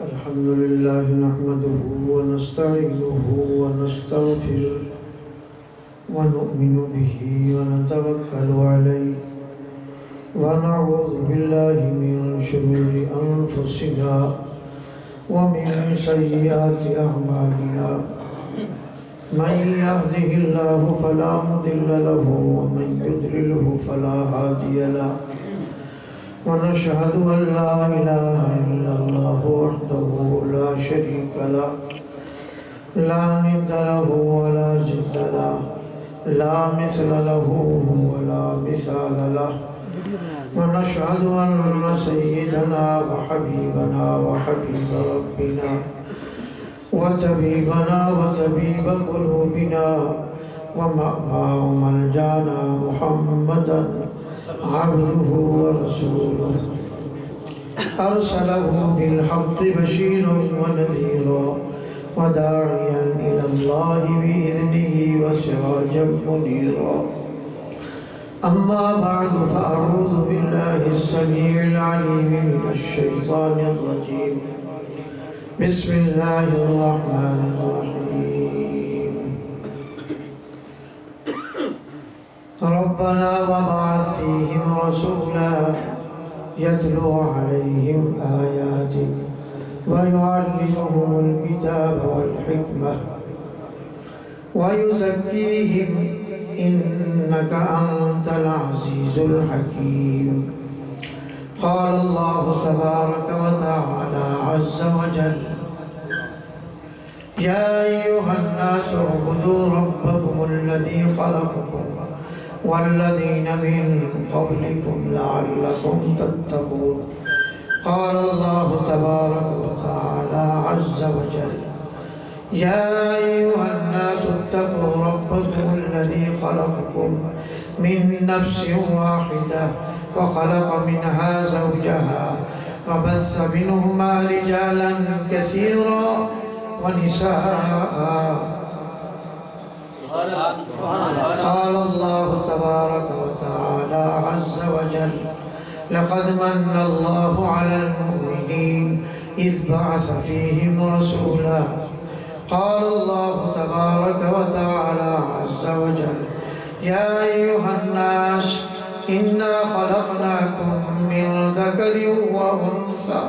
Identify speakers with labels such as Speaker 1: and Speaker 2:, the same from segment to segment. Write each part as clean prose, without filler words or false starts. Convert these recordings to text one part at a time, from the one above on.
Speaker 1: الحمد لله نحمده ونستعينه ونستغفره ونؤمن به ونتوكل عليه ونعوذ بالله من شرور أنفسنا ومن سيئات أعمالنا من يهده الله فلا مضل له ومن يضلله فلا هادي له ونشهد أن لا إله إلا الله وحده لا شريك له لا ند له ولا جد له لا مثل له ولا مثال له ونشهد أن سيدنا وحبيبنا وحبيب ربنا وطبيبنا وطبيب قلوبنا ومأوى وملجانا محمدا عبده ورسوله أرسله بالحق بشيرا ونذيرا وداعيا إلى الله بإذنه وسراجا منيرا أما بعد فأعوذ بالله السميع العليم من الشيطان الرجيم بسم الله الرحمن الرحيم ربنا وابعث فيهم رسولا يتلو عليهم آياتك ويعلمهم الكتاب والحكمة ويزكيهم إنك أنت العزيز الحكيم قال الله تبارك وتعالى عز وجل يا أيها الناس اعبدوا ربكم الذي خلقكم والذين من قبلكم لعلكم تتقون قال الله تبارك وتعالى عز وجل يا أيها الناس اتقوا ربكم الذي خلقكم من نفس واحدة وخلق منها زوجها وبث منهما رجالا كثيرا ونساء قال الله تبارك وتعالى عز وجل لقد من الله على المؤمنين إذ بعث فيهم رسولا قال الله تبارك وتعالى عز وجل يا أيها الناس إنا خلقناكم من ذكر وأنثى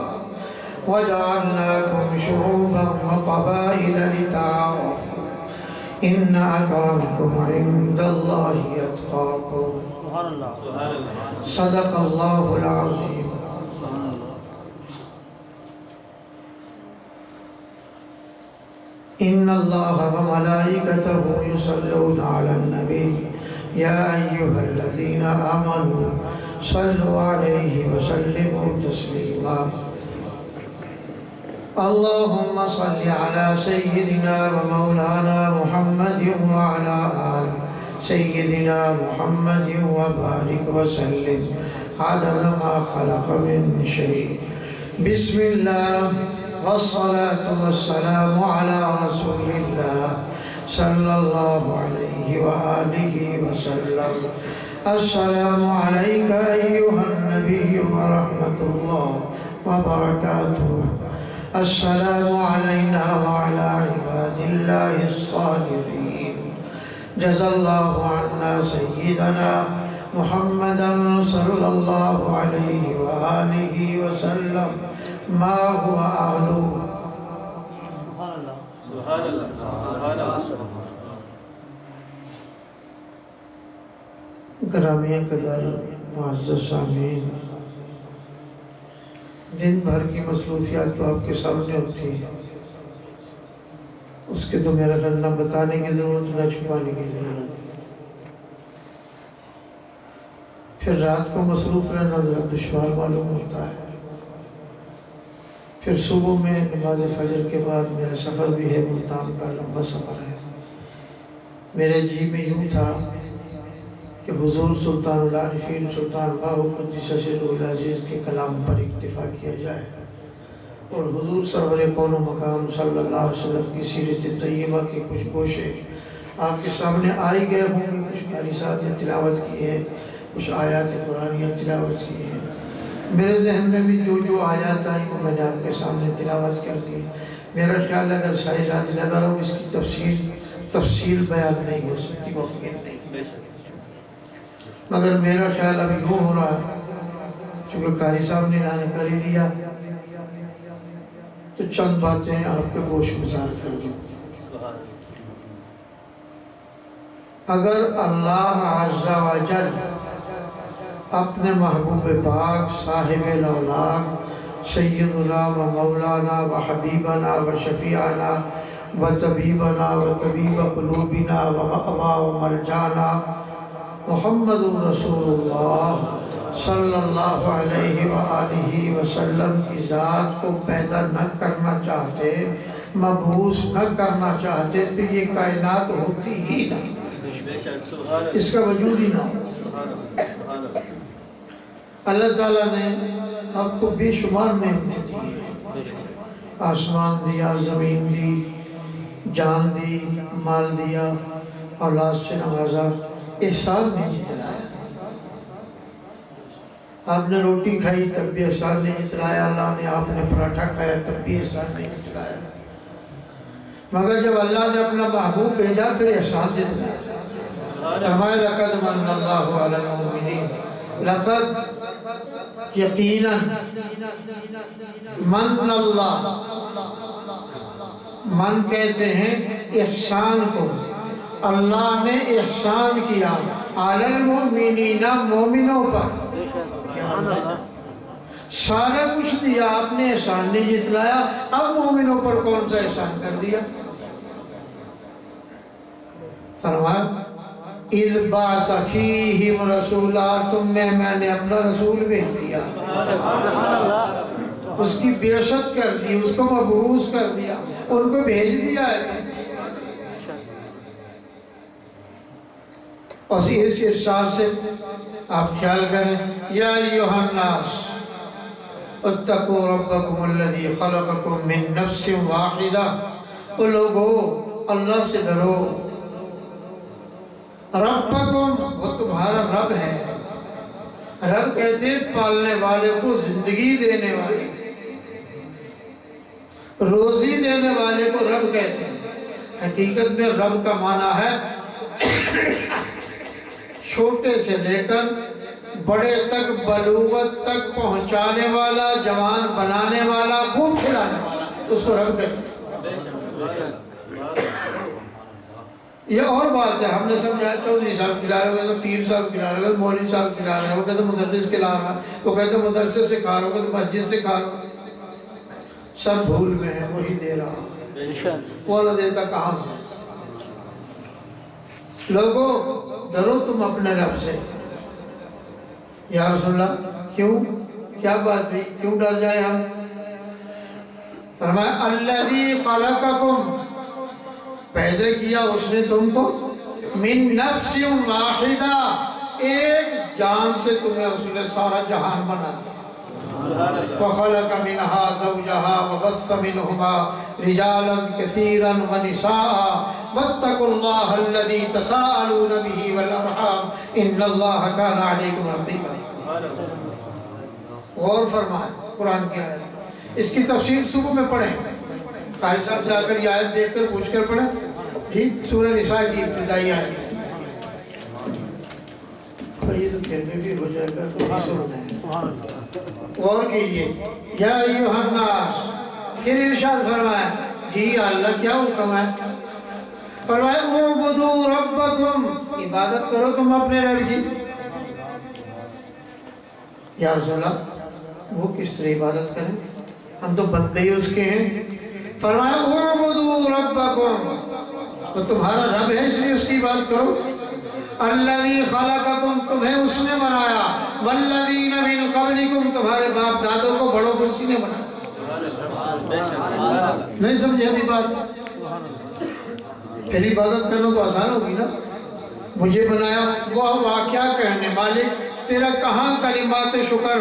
Speaker 1: وجعلناكم شعوبا وقبائل لتعارفوا إن أكرمكم عند الله يتقاكم صدق الله العظيم إن الله وملائكته يصلون على النبي يا أيها الذين آمنوا صلوا عليه وسلموا تسليما اللهم صل على سيدنا ومولانا محمد وعلى آل سيدنا محمد وبارك وسلم عدد ما خلق من شيء بسم الله والصلاة والسلام على رسول الله صلى الله عليه وآله وسلم السلام عليك أيها النبي ورحمة الله وبركاته السلام علينا وعلى عباد الله الصالحين جزا الله عنا سيدنا محمدا صلى الله عليه وآله وسلم ما هو أهله
Speaker 2: سبحان الله سبحان الله
Speaker 1: گرامی قدر معزز سامعین دن بھر کی مصروفیات تو آپ کے سامنے ہوتی ہیں اس کے تو میرا نہ بتانے کی ضرورت نہ چھپانے کی ضرورت پھر رات کو مصروف رہنا ذرا دشوار معلوم ہوتا ہے پھر صبح میں نماز فجر کے بعد میرا سفر بھی ہے ملتان کا لمبا سفر ہے میرے جی میں یوں تھا کہ حضور سلطان العارفین سلطان باہو قدس سرہ العزیز کے کلام پر اکتفا کیا جائے اور حضور سرور کون و مقام صلی اللہ علیہ وسلم کی سیرت طیبہ کے کچھ گوشے آپ کے سامنے آئی گئے ہوں گے. کچھ قاری صاحب نے تلاوت کی ہے, کچھ آیات قرآنیہ تلاوت کی ہیں. میرے ذہن میں بھی جو آیات آئی وہ میں نے آپ کے سامنے تلاوت کر دی. میرا خیال ہے اگر ساری رات لگا رہا ہوں اس کی تفصیل بیان نہیں ہو سکتی، ممکن نہیں. مگر میرا خیال ابھی یوں ہو رہا ہے چونکہ قاری صاحب نے اعلان کر ہی دیا تو چند باتیں آپ کے گوش گزار کر دوں. اگر اللہ عز و جل اپنے محبوب پاک صاحب الاولاق سیدنا و مولانا و حبیبنا و شفیعنا و طبیبنا و طبیب قلوبنا و مأویٰ و مرجانا محمد رسول اللہ صلی اللہ علیہ وآلہ وسلم کی ذات کو پیدا نہ کرنا چاہتے، مبعوث نہ کرنا چاہتے تو یہ کائنات ہوتی ہی نہیں، اس کا وجود ہی نہ ہوتا. اللہ تعالیٰ نے آپ کو بے شمار نعمتیں دی، آسمان دیا، زمین دی، جان دی، مال دیا، اولاد سے نوازا، احسان نہیں جتلایا. آپ نے روٹی کھائی تب بھی احسان نہیں جتلایا، اللہ نے آپ نے پراٹھا کھایا تب بھی احسان نہیں جتلایا. مگر جب اللہ نے اپنا محبوب بھیجا پھر احسان جتلایا. فرمایا لقد من اللہ علی المؤمنین، لقد یقیناً من اللہ، من کہتے ہیں احسان کو، اللہ نے احسان کیا علی المؤمنین، مومنوں پر. سارا کچھ دیا آپ نے، احسان نہیں جتلایا. اب مومنوں پر کون سا احسان کر دیا؟ فرمایا اذ بعث فیہم رسولا، تم میں نے اپنا رسول بھیج دیا، اس کی بعثت کر دی، اس کو مبعوث کر دیا، ان کو بھیج دیا ہے. اور اس ارشاد سے آپ خیال کریں، یا ایھا الناس اتقوا ربکم الذی خلقکم من نفس واحدہ، او لوگو اللہ سے ڈرو. ربکم، وہ تمہارا رب ہے. رب کہتے ہیں پالنے والے کو، زندگی دینے والے، روزی دینے والے کو رب کہتے ہیں. حقیقت میں رب کا معنی ہے چھوٹے سے لے کر بڑے تک، بلوغت تک پہنچانے والا، جوان بنانے والا، خوب کھلانے والا، اس کو رب کہتے ہیں. یہ اور بات ہے، ہم نے سمجھا چودھری صاحب کھلا رہے ہو تو پیر صاحب کھلا رہے ہو، مولوی صاحب کھلا رہے ہو، کہتے مدرس کھلا رہا، وہ کہتے مدرسے سے کھا رہا ہو، کہتے مسجد سے کھا رہا ہو. سب بھول میں ہے، وہی دے رہا، وہ نہ دیتا کہاں سے. لوگوں ڈرو تم اپنے رب سے. یا رسول اللہ کیوں، کیا بات ہے، کیوں ڈر جائے ہم؟ فرمایا الذی خلقکم، پیدا کیا اس نے تم کو، من نفس واحدہ، ایک جان سے تمہیں اس نے سارا جہان بنا دیا. وخلق منها زوجها وبث منهما رجالا كثيرا ونساء واتقوا الله الذي تساءلون به والارحام ان الله كان عليكم رقيبا. غور فرمائیں قرآن کی آیت، اس کی تفسیر صبح میں پڑھیں، قاری صاحب سے آ کر یہ آیت دیکھ کر پوچھ کر پڑھیں. ٹھیک، سورہ نساء کی ابتدائی آیت. یہ تو پھر میں بھی ہو جائے گا تو سننا ہے. غور کیجئے، یا ایھا الناس، پھر ارشاد فرمایا، جی اللہ کیا حکم ہے؟ فرمایا اعبدوا ربکم، عبادت کرو تم اپنے رب کی. یا رسول اللہ وہ کس طرح عبادت کریں، ہم تو بندے ہی اس کے ہیں. فرمایا اعبدوا ربکم، تو تمہارا رب ہے اس لیے اس کی عبادت کرو. الذی خلقکم، تمہیں اس نے بنایا، والذین من قبلکم، تمہارے باپ دادوں کو، بڑوں کو اسی نے بنایا. نہیں سمجھے ابھی بات؟ پھر عبادت کرنا تو آسان ہوگی نا. مجھے بنایا، وہ واقعہ کہنے مالک تیرا کہاں کلمات شکر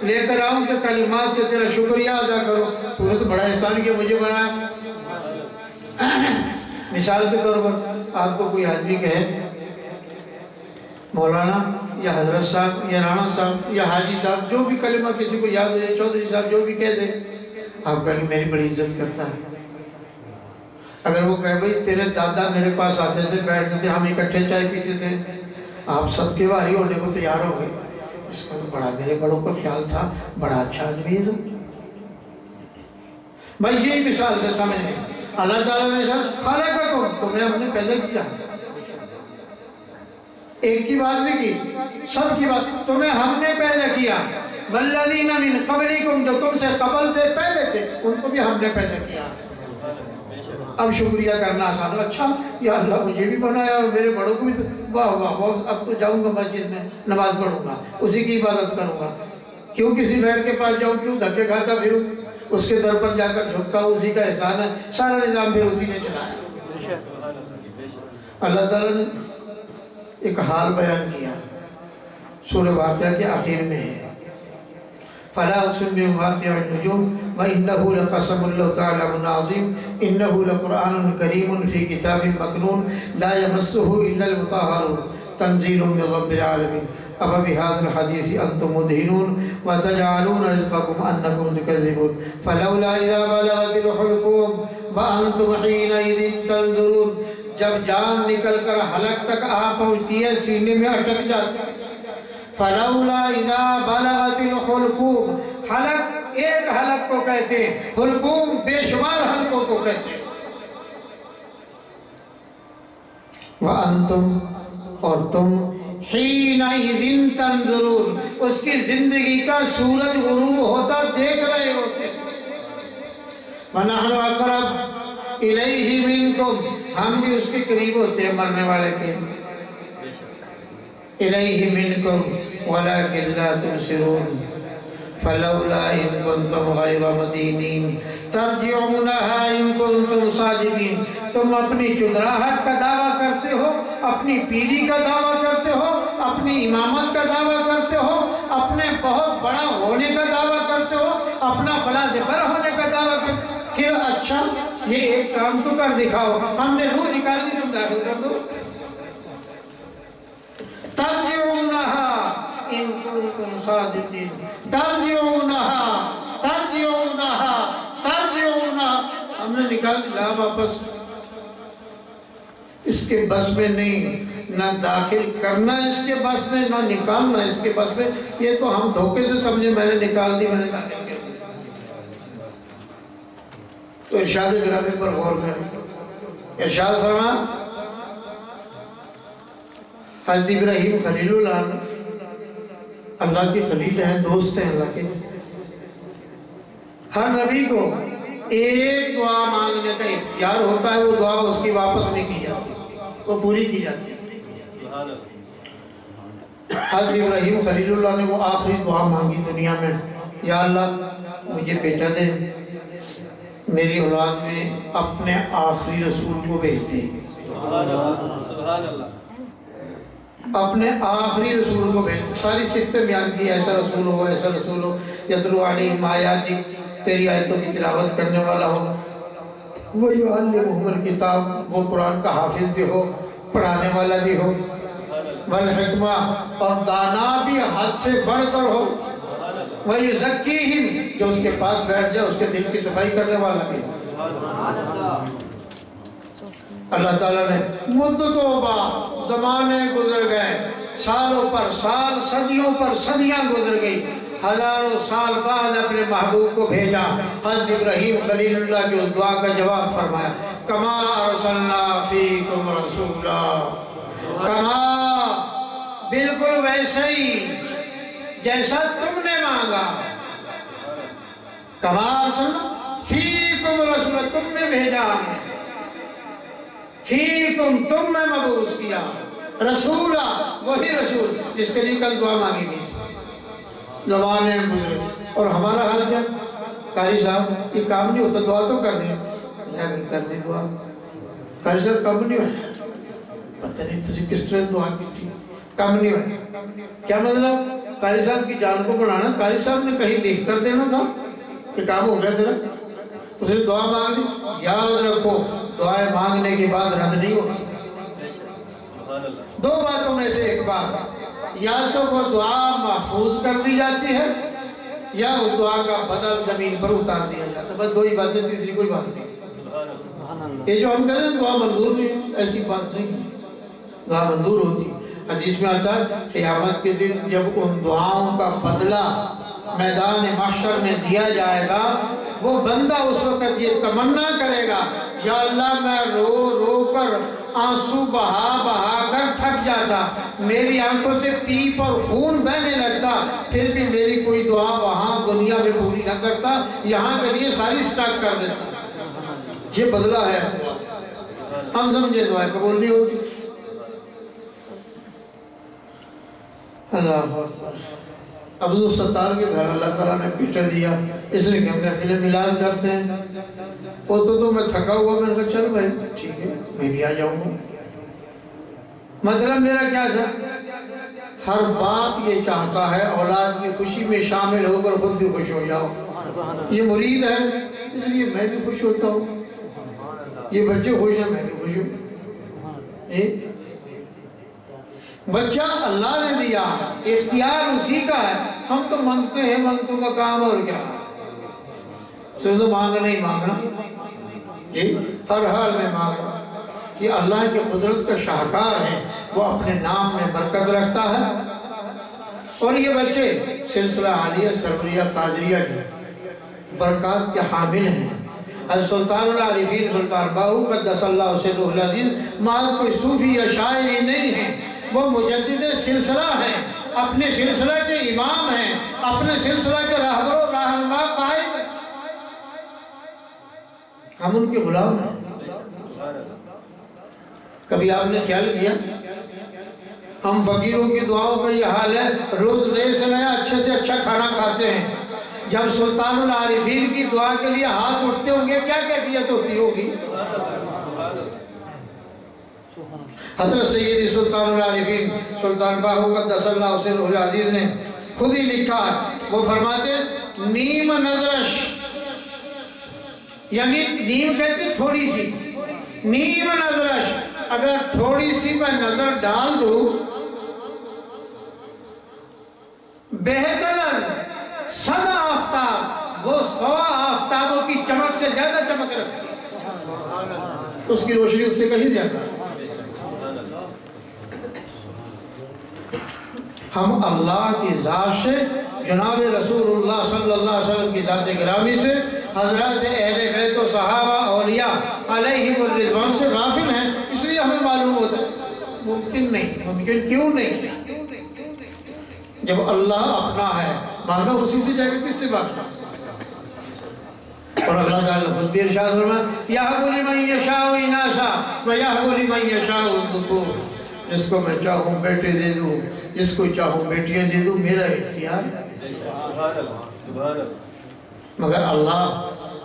Speaker 1: لے کر آؤں کہ کلمات سے تیرا شکریہ ادا کرو. تو نے تو بڑا احسان کیا، مجھے بنایا. مثال کے طور پر آپ کو کوئی آدمی کہے مولانا یا حضرت صاحب یا رانا صاحب یا حاجی صاحب جو بھی کلمہ کسی کو یاد ہے، چودھری صاحب جو بھی کہہ دے، آپ کہیں گے میری بڑی عزت کرتا ہے۔ اگر وہ کہے بھئی تیرے دادا میرے پاس آتے تھے، بیٹھتے تھے، ہم اکٹھے چائے پیتے تھے، آپ سب کے واری ہونے کو تیار ہو گئے، اس کا تو بڑا میرے بڑوں کا خیال تھا، بڑا اچھا آدمی ہے۔ بھائی یہی مثال سے سمجھیں، اللہ تعالیٰ نے خلقکم، تمہیں ہم نے پیدا کیا، ایک کی بات نہیں کی، سب کی بات، تمہیں ہم نے پیدا کیا، والذین من قبلکم، جو تم سے قبل سے پہلے تھے ان کو بھی ہم نے پیدا کیا۔ اب شکریہ کرنا آسان، اچھا یا اللہ مجھے بھی بنایا اور میرے بڑوں کو بھی، واہ واہ واہ، اب تو جاؤں گا مسجد میں نماز پڑھوں گا، اسی کی عبادت کروں گا، کیوں کسی غیر کے پاس جاؤں، کیوں دھکے کھاتا پھروں، اس کے در پر جا کر جھکتا ہوں، اسی کا احسان ہے، سارا نظام پھر اسی نے چلایا۔ اللہ تعالیٰ نے ایک حال بیان کیا، سورہ واقعہ کے آخر میں ہے، فلا اقسم بمواقع النجوم وانه لقسم لو تعلمون عظيم انه لقرآن كريم في كتاب مكنون لا يمسه الا المطهرون تنزيل من رب العالمين افبهذا الحديث انتم مدهنون وتجعلون رزقكم انكم تكذبون فلولا اذا بلغت الحلقوم وانتم حينئذ تنظرون، جب جان نکل کر حلق تک آ پہنچتی ہے، سینے میں اٹک جاتی ہے، فلولا اذا بلغت الحلقوم، حلق ایک حلق کو کہتے ہیں، حلقوم بے شمار حلقوں کو کہتے ہیں، وَأَنْتُمْ، اور تم، حِينَئِذٍ تَنْظُرُونَ، اس کی زندگی کا سورج غروب ہوتا دیکھ رہے ہوتے، وَنَحْنُ أَقْرَبُ إِلَيْهِ مِنْكُمْ، ہم بھی اس کے قریب ہوتے ہیں مرنے والے کے، إِلَيْهِ مِنْكُمْ وَلَكِنْ لَا تُبْصِرُونَ فَلَوْلَا إِن كُنْتُمْ غَيْرَ مَدِينِينَ تَرْجِعُونَهَا إِن كُنْتُمْ صَادِقِينَ، تم اپنی چودراہٹ کا دعویٰ کرتے ہو، اپنی پیری کا دعویٰ کرتے ہو، اپنی امامت کا دعویٰ کرتے ہو، اپنے بہت بڑا ہونے کا دعویٰ کرتے ہو، اپنا فلاسفہ ہونے کا دعویٰ کرتے ہو، پھر اچھا یہ ایک کام تو کر دکھاؤ، ہم نے روح نکال دی، تم داخل کر دو، ترجعونها ان کنتم صادقین، ترجعونها ہم نے نکال دیا واپس، اس کے بس میں نہیں، نہ داخل کرنا اس کے بس میں، نہ نکالنا اس کے بس میں، یہ تو ہم دھوکے سے سمجھے میں نے نکال دی، میں نے داخل کر دی۔ تو ارشاد گرامی پر غور کریں، ارشاد فرما حضرت ابراہیم خلیل اللہ کے خلیل ہیں، دوست ہیں اللہ کے، ہر نبی کو ایک دعا مانگنے کا اختیار ہوتا ہے، وہ دعا اس کی واپس نہیں کی جاتی، وہ پوری کی جاتی ہے۔ حضرت ابراہیم خلیل اللہ نے وہ آخری دعا مانگی دنیا میں، یا اللہ مجھے بیٹا دے، میری اولاد میں اپنے آخری رسول کو بھیج دے،
Speaker 2: سبحان اللہ،
Speaker 1: اپنے آخری رسول کو بھیج، ساری صفتیں بیان کی، ایسا رسول ہو، ایسا رسول ہو، یتلو علیہم آیاتک، تیری آیتوں کی تلاوت کرنے والا ہو، وَيُعَلِّمُهُمُ الْكِتَابَ، وہ قرآن کا حافظ بھی ہو، پڑھانے والا بھی ہو، وَالْحِکْمَةَ، اور دانا بھی حد سے بڑھ کر ہو، وَيُزَكِّيهِمْ، جو اس کے پاس بیٹھ جائے اس کے دل کی صفائی کرنے والا بھی ہو۔ اللہ تعالیٰ نے مدتوں بعد زمانے گزر گئے، سالوں پر سال، صدیوں پر صدیاں گزر گئی، ہزاروں سال بعد اپنے محبوب کو بھیجا، حضرت ابراہیم خلیل اللہ کی اس دعا کا جواب فرمایا، کما ارسلنا فیکم رسولا، کما، بالکل ویسے ہی جیسا تم نے مانگا، کما ارسلنا فیکم رسولا، تم نے بھیجا ہم نے، فیکم، تم میں مبعوث کیا، رسولہ، وہی رسول جس کے لیے کل دعا مانگی گئی تھی، زمانے گزرے، اور ہمارا حال کیا؟ قاری صاحب یہ کام نہیں ہوتا، دعا تو کر دیں، کر دی دعا، قاری صاحب کم نہیں ہوئے، پتہ نہیں تجھے کس طرح دعا کی تھی، کم نہیں ہوئے، کیا مطلب؟ قاری صاحب کی جان کو بڑھانا، قاری صاحب نے کہیں لکھ کر دینا تھا کہ کام ہو گیا تیرا، اس نے دعا مانگ دی، یاد رکھو دعائیں مانگنے کے بعد رد نہیں ہوتی، دو باتوں میں سے ایک بات، یا تو وہ دعا محفوظ کر دی جاتی ہے یا اس دعا کا بدل زمین پر اتار دیا جاتا ہے. بس دو ہی باتیں، تیسری کوئی بات نہیں. یہ جو ہم کہتے ہیں دعا منظور نہیں، ایسی بات نہیں. دعا منظور ہوتی. حدیث میں آتا ہے قیامت کے دن جب ان دعاؤں کا بدلہ میدان محشر میں دیا جائے گا، وہ بندہ اس وقت یہ تمنا کرے گا یا اللہ میں رو رو کر آنسو بہا بہا کر تھک جاتا، میری آنکھوں سے پیپ اور خون بہنے لگتا، پھر بھی میری کوئی دعا وہاں دنیا میں پوری نہ کرتا، یہاں کے لیے ساری سٹاک کر دیتا. یہ بدلہ ہے. ہم سمجھے دعا قبول نہیں ہوتی. اللہ اکبر. عبدالستار کے گھر اللہ تعالیٰ نے پیٹا دیا، اس نے کہا محفل میلاد کرتے ہیں. وہ تو میں تھکا ہوا، میں نے کہا چل بھائی ٹھیک ہے میں بھی آ جاؤں گا. مطلب میرا کیا تھا؟ ہر باپ یہ چاہتا ہے اولاد کی خوشی میں شامل ہو کر خود بھی خوش ہو جاؤ. یہ مرید ہے اس لیے میں بھی خوش ہوتا ہوں، یہ بچے خوش ہیں میں بھی خوش ہوں. بچہ اللہ نے دیا، اختیار اسی کا ہے. ہم تو مانگتے ہیں، منتوں کا کام اور کیا، صرف تو مانگنا ہی مانگنا جی، ہر حال میں مانگنا. یہ اللہ کی قدرت کا شاہکار ہے، وہ اپنے نام میں برکت رکھتا ہے. اور یہ بچے سلسلہ عالیہ سربریہ قادریہ کی برکات کے حامل ہیں. حضرت سلطان العارفین سلطان باہو قدس اللہ سرہ العزیز مال کوئی صوفی یا شاعری نہیں ہے، وہ مجدد سلسلہ ہیں، اپنے سلسلہ کے امام ہیں، اپنے سلسلہ کے رہبر و رہنما قائد ہیں. ہم ان کے غلام ہیں. کبھی آپ نے خیال کیا ہم فقیروں کی دعاؤں کا یہ حال ہے، روز نئے سے نیا اچھے سے اچھا کھانا کھاتے ہیں. جب سلطان العارفین کی دعا کے لیے ہاتھ اٹھتے ہوں گے کیا کیفیت ہوتی ہوگی؟ حضرت سیدی سلطان العارفین سلطان باہو قدس اللہ سرہ العزیز نے خود ہی لکھا ہے. وہ فرماتے نیم نظرش، یعنی نیم کہتے تھوڑی سی، نیم نظرش اگر تھوڑی سی میں نظر ڈال دوں بہتر 100 آفتاب، وہ 100 آفتابوں کی چمک سے زیادہ چمک رکھتی ہے، اس کی روشنی اس سے کہیں زیادہ. ہم اللہ کی ذات سے، جناب رسول اللہ صلی اللہ علیہ وسلم کی ذات گرامی سے، حضرات اہل بیت و صحابہ اولیاء علیہم الرضوان سے غافل ہیں. اس لیے ہمیں معلوم ہوتا ہے ممکن نہیں. ممکن کیوں نہیں؟ جب اللہ اپنا ہے مانگا اسی سے جا کے کس سے بات کرنا. اور اللہ تعالیٰ خود بھی ارشاد فرمایا یَهْبُ لِمَن یَشَاءُ اِنَاثًا وَیَهْبُ لِمَن یَشَاءُ الذُّکُورَ. جس کو میں چاہوں بیٹے دے دوں، جس کو چاہوں بیٹیاں دے دوں، میرا اختیار ہے. مگر اللہ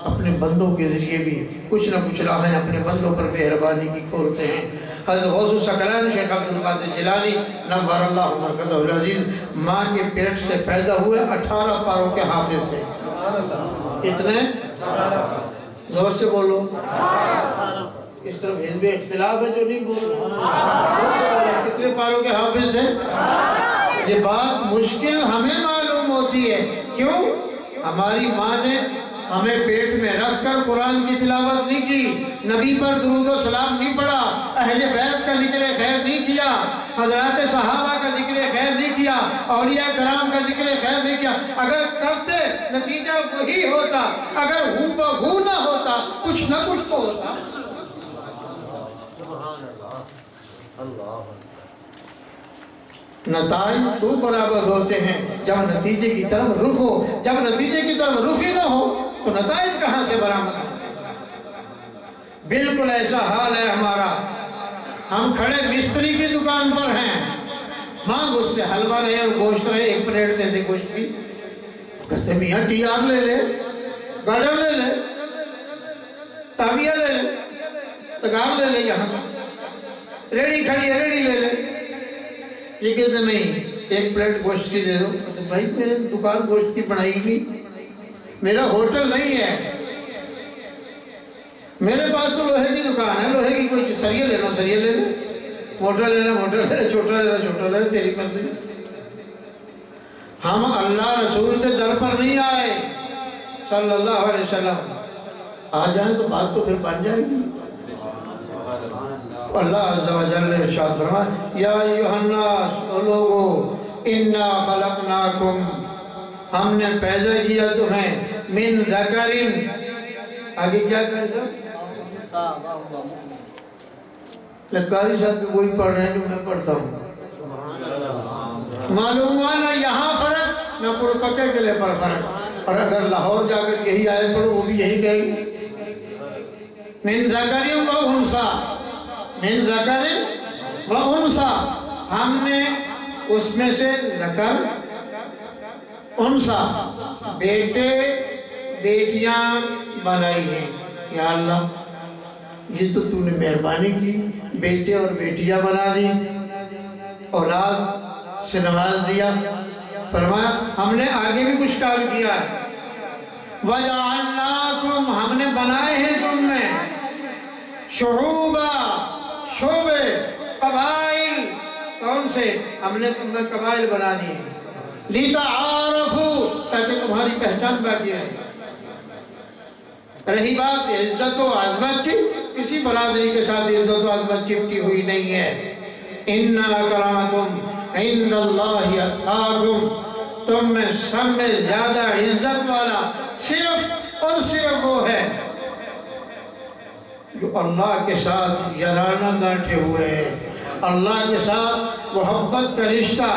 Speaker 1: اپنے بندوں کے ذریعے بھی کچھ نہ کچھ راہیں اپنے بندوں پر مہربانی کی کھولتے ہیں. حضرت غوث الثقلین شیخ عبدالقادر جیلانی نور اللہ مرکزہ العزیز ماں کے پیٹ سے پیدا ہوئے 18 پاروں کے حافظ تھے. کتنے؟ زور سے بولو. اس طرف حزب اختلاف ہے جو نہیں بول رہا. کتنے پاروں کے حافظ تھے؟ یہ بات مشکل ہمیں معلوم ہوتی ہے. کیوں؟ ہماری ماں نے ہمیں پیٹ میں رکھ کر قرآن کی تلاوت نہیں کی، نبی پر درود و سلام نہیں پڑھا، اہل بیت کا ذکر خیر نہیں کیا، حضرات صحابہ کا ذکر خیر نہیں کیا، اولیاء کرام کا ذکر خیر نہیں کیا. اگر کرتے نتیجہ وہی ہوتا، اگر ہو بہو نہ ہوتا کچھ نہ کچھ تو ہوتا. نتائج تو برابر ہوتے ہیں جب نتیجے کی طرف رخ ہو. جب نتیجے کی طرف رخ ہی نہ ہو تو نتائج کہاں سے برآمد ہو؟ بالکل ایسا حال ہے ہمارا. ہم کھڑے مستری کی دکان پر ہیں، مانگ اس سے حلوہ رہے اور گوشت رہے، 1 پلیٹ دے دے گوشت کی. کہتے میاں ٹی آر لے لے، گاڈر لے لے، تاویہ لے لے، تگار لے لے، یہاں سے ریڑی کھڑی ہے ریڑی لے لے. یہ کہتے نہیں 1 پلیٹ گوشت کی دے دو. کہتے بھائی میرے دکان گوشت کی بنائی نہیں، میرا ہوٹل نہیں ہے، میرے پاس تو لوہے کی دکان ہے، لوہے کی کوئی سریے لینا سریے لے لے، موٹر لینا موٹر لے لے، چھوٹا لینا چھوٹا لے لے، تیری مرضی. ہم اللہ رسول کے در پر نہیں آئے صلی اللہ علیہ وسلم، آ جائیں تو بات تو پھر بن جائے گی۔ اللہ عز و جل نے ارشاد فرمایا یا ایھا الناس، او لوگو، انا خلقناکم، ہم نے پیدا کیا تمہیں من ذکر، آگے کیا کہا صاحب؟ لکاری صاحب کو وہی پڑھ رہے ہیں جو میں پڑھتا ہوں۔ معلوم ہوا نہ یہاں فرق نہ پور پکے قلعے پر فرق، اور اگر لاہور جا کر یہی آیت پڑھو وہ بھی یہی کہیں گے من ذکر و انثی، من ذکر و انثی، ہم نے اس میں سے ذکر انثی بیٹے بیٹیاں بنائی ہیں۔ یا اللہ یہ تو تو نے مہربانی کی، بیٹے اور بیٹیاں بنا دی، اولاد سے نواز دیا۔ فرمایا ہم نے آگے بھی کچھ کام کیا ہے، وَجَعَلْنَاكُمْ، ہم نے بنائے ہیں تم میں شعوبہ، شعبے، قبائل، کون سے؟ ہم نے تم میں قبائل بنا دیے، لِتَعَارَفُوا، تاکہ تمہاری پہچان باقی رہے۔ رہی بات عزت و عظمت کی، کسی برادری کے ساتھ عزت و عظمت چپٹی ہوئی نہیں ہے۔ اِنَّ أَكْرَمَكُمْ عِندَ اللَّهِ أَتْقَاكُمْ، تم میں سب میں زیادہ عزت والا صرف اور صرف وہ ہے جو اللہ کے ساتھ یارانہ گانٹھے ہوئے ہیں، اللہ کے ساتھ محبت کا رشتہ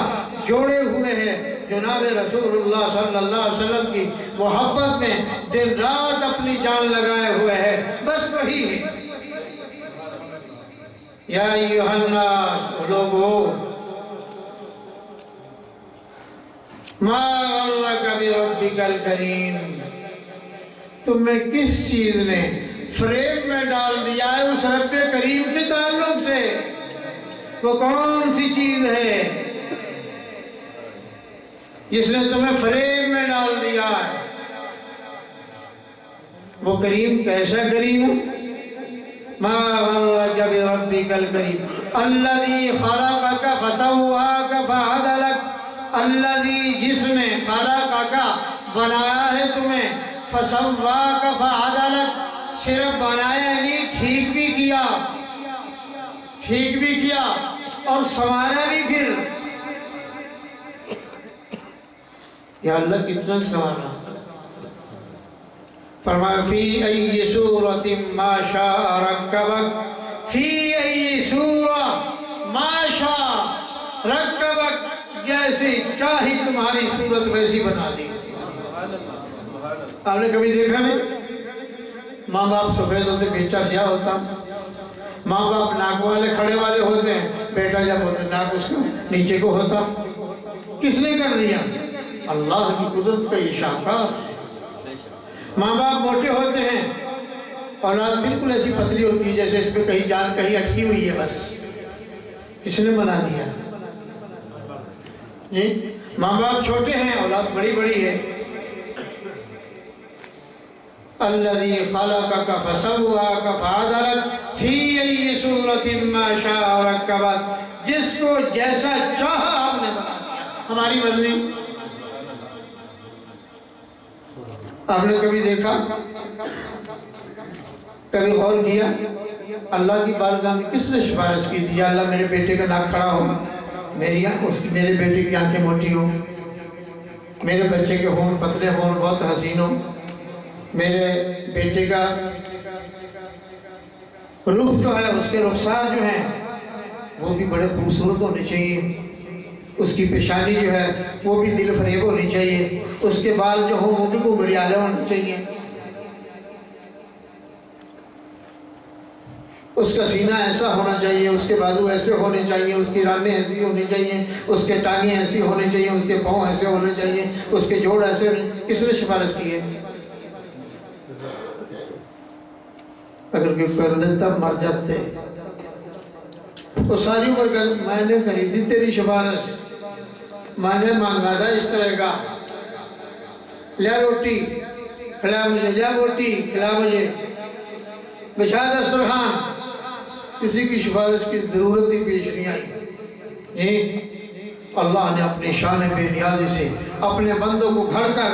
Speaker 1: جوڑے ہوئے ہیں، جناب رسول اللہ صلی اللہ علیہ وسلم کی محبت میں دن رات اپنی جان لگائے ہوئے ہیں، بس وہی ہے۔ یا ایھا الناس، لوگو، ما غرک بربک الکریم، تم میں کس چیز نے فریب میں ڈال دیا ہے اس رب کریم کے تعلق سے؟ وہ کون سی چیز ہے جس نے تمہیں فریب میں ڈال دیا ہے؟ وہ کریم کیسا کریم ہے؟ ما غرک بربک الکریم الذی خلقک فسواک فعدلک، الذی، جس نے خلقک بنایا ہے تمہیں، فسواک فعدلک، صرف بنایا نہیں ٹھیک بھی کیا، ٹھیک بھی کیا اور سنوارا بھی پھر۔ یا اللہ کتنا سنوارا! فرمایا فی ای صورت ما شاء رکبک، فی ای صورت ما شاء رکبک، جیسی چاہی تمہاری صورت ویسی بنا دی۔ آپ نے کبھی دیکھا نہیں؟ ماں باپ سفید ہوتے، بیٹا سیاہ ہوتا، ماں باپ ناک والے کھڑے والے ہوتے ہیں، بیٹا جب ہوتا ناک اس کو نیچے کو ہوتا۔ کس نے کر دیا؟ اللہ کی قدرت کا یہ شاہکار ہے۔ ماں باپ موٹے ہوتے ہیں، اولاد بالکل ایسی پتلی ہوتی ہے جیسے اس پہ کہیں جان کہیں اٹکی ہوئی ہے، بس کس نے بنا دیا؟ جی، ماں باپ چھوٹے ہیں، اولاد بڑی بڑی ہے۔ الذی خلقک فسواک فعدلک فی ای صورت ما شاء رکبک، جس کو جیسا چاہا آپ نے بنا دیا، ہماری مرضی۔ آپ نے کبھی دیکھا، کبھی غور کیا اللہ کی بارگاہ میں کس نے سفارش کی تھی؟ یا اللہ میرے بیٹے کا ناک کھڑا ہو، میرے بیٹے کی آنکھیں موٹی ہوں، میرے بچے کے ہونٹ پتلے ہوں، بہت حسین ہوں، میرے بیٹے کا رخ جو ہے، اس کے رخسار جو ہیں وہ بھی بڑے خوبصورت ہونے چاہیے، اس کی پیشانی جو ہے وہ بھی دل فریب ہونی چاہیے، اس کے بال جو ہوں وہ بھی گھریالے ہونے چاہیے، اس کا سینہ ایسا ہونا چاہیے، اس کے بازو ایسے ہونے چاہیے، اس کی رانیں ایسی ہونی چاہیے، اس کے ٹانگیں ایسی ہونی چاہیے، اس کے پاؤں ایسے ہونے چاہیے، اس کے جوڑ ایسے ہونے۔ کس نے سفارش کی ہے؟ اگر کوئی کر دیتا مر جاتے۔ وہ ساری عمر میں نے کری تھی تیری سفارش، میں نے مانگا تھا اس طرح کا، لیا روٹی کھلا مجھے، لیا روٹی کھلا مجھے، بچھا دسترخوان۔ کسی کی سفارش کی ضرورت ہی پیش نہیں آئی۔ اللہ نے اپنی شان بے نیازی سے اپنے بندوں کو گھڑ کر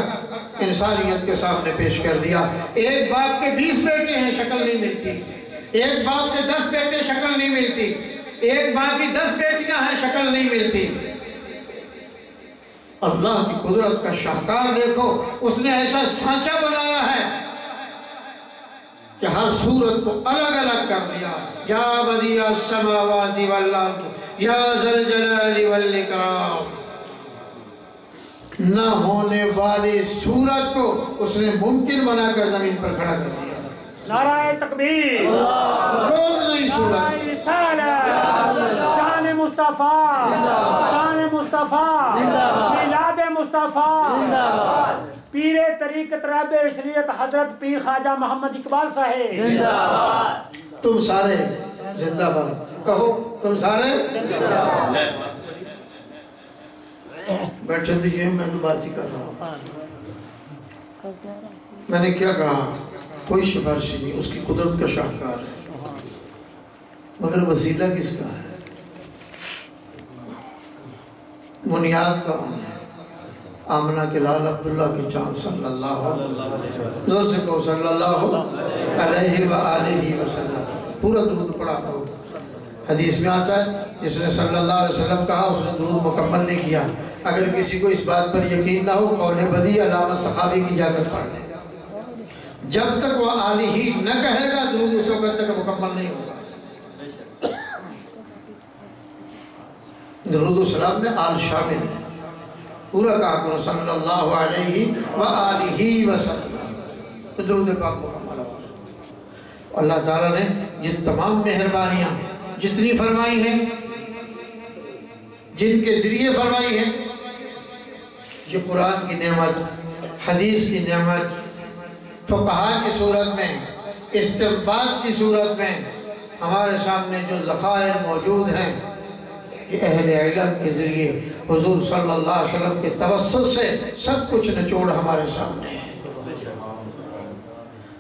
Speaker 1: انسانیت کے سامنے پیش کر دیا۔ ایک باپ کے 20 بیٹے ہیں، شکل نہیں ملتی۔ ایک باپ کے 10 بیٹے، شکل نہیں ملتی۔ ایک باپ کی 10 بیٹیاں ہیں، شکل نہیں ملتی۔ اللہ کی قدرت کا شاہکار دیکھو، اس نے ایسا سانچہ بنایا ہے کہ ہر صورت کو الگ الگ کر دیا۔ یا بدیع السماوات والارض یا ذا الجلال والاکرام، نہ ہونے والی صورت کو اس نے ممکن بنا کر زمین پر کھڑا کر دیا۔
Speaker 3: نعرہ تکبیر،
Speaker 1: روز نئی صورت،
Speaker 3: نعرہ رسالت، شان مصطفیٰ، شان مصطفیٰ، میلاد مصطفیٰ، پیر طریقت رہب شریعت حضرت پیر خواجہ محمد اقبال صاحب۔
Speaker 1: تم سارے زندہ باد کہو، تم سارے بیٹھے دیجئے، میں تو بات ہی کر رہا ہوں۔ میں نے کیا کہا؟ کوئی سفارشی نہیں، اس کی قدرت کا شاہکار ہے، مگر وسیلہ کس کا ہے؟ بنیاد کا آمنہ کے لال عبداللہ کی چاند صلی اللہ علیہ وسلم، زور سے کہو صلی اللہ علیہ وآلہ وسلم۔ پورا درود پڑھا کرو۔ حدیث میں آتا ہے جس نے صلی اللہ علیہ وسلم کہا اس نے درود مکمل نہیں کیا۔ اگر کسی کو اس بات پر یقین نہ ہو، قول بدیع علامہ سخاوی کی جا کر پڑھ لے۔ جب تک وہ آلہ ہی نہ کہے گا درود اس وقت تک مکمل نہیں ہوگا۔ درود السلام میں آل شامل ہے، پورا کہا کرو صلی اللہ علیہ وآلہ وسلم، درود پاک مکمل ہوگا۔ اللہ تعالیٰ نے یہ تمام مہربانیاں جتنی فرمائی ہیں، جن کے ذریعے فرمائی ہیں، یہ قرآن کی نعمت، حدیث کی نعمت، فقہا کی صورت میں، استنباط کی صورت میں ہمارے سامنے جو ذخائر موجود ہیں، کہ اہل علم کے ذریعے حضور صلی اللہ علیہ وسلم کے توسط سے سب کچھ نچوڑ ہمارے سامنے ہے۔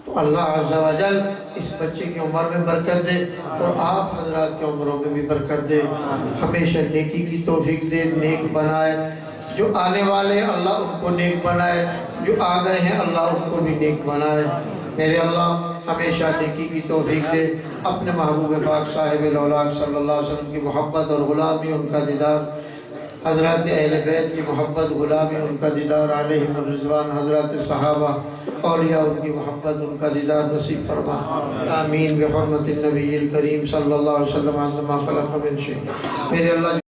Speaker 1: تو اللہ عز و جل اس بچے کی عمر میں برکت دے اور آپ حضرات کے عمروں میں بھی برکت دے، ہمیشہ نیکی کی توفیق دے، نیک بنائے، جو آنے والے اللہ ان کو نیک بنائے، جو آ گئے ہیں اللہ ان کو بھی نیک بنائے۔ میرے اللہ ہمیشہ نیکی کی توفیق دے، اپنے محبوب پاک صاحب الاولاق صلی اللہ علیہ وسلم کی محبت اور غلامی، ان کا دیدار، حضرات اہل بیت کی محبت، غلامی، ان کا دیدار، علیہم الرضوان، حضرات صحابہ، اولیاء ان کی محبت، ان کا دیدار نصیب فرما۔ آمین بحرمت النبی الکریم صلی اللہ علیہ وسلم، عظم ما خلق من شیء۔ میرے اللہ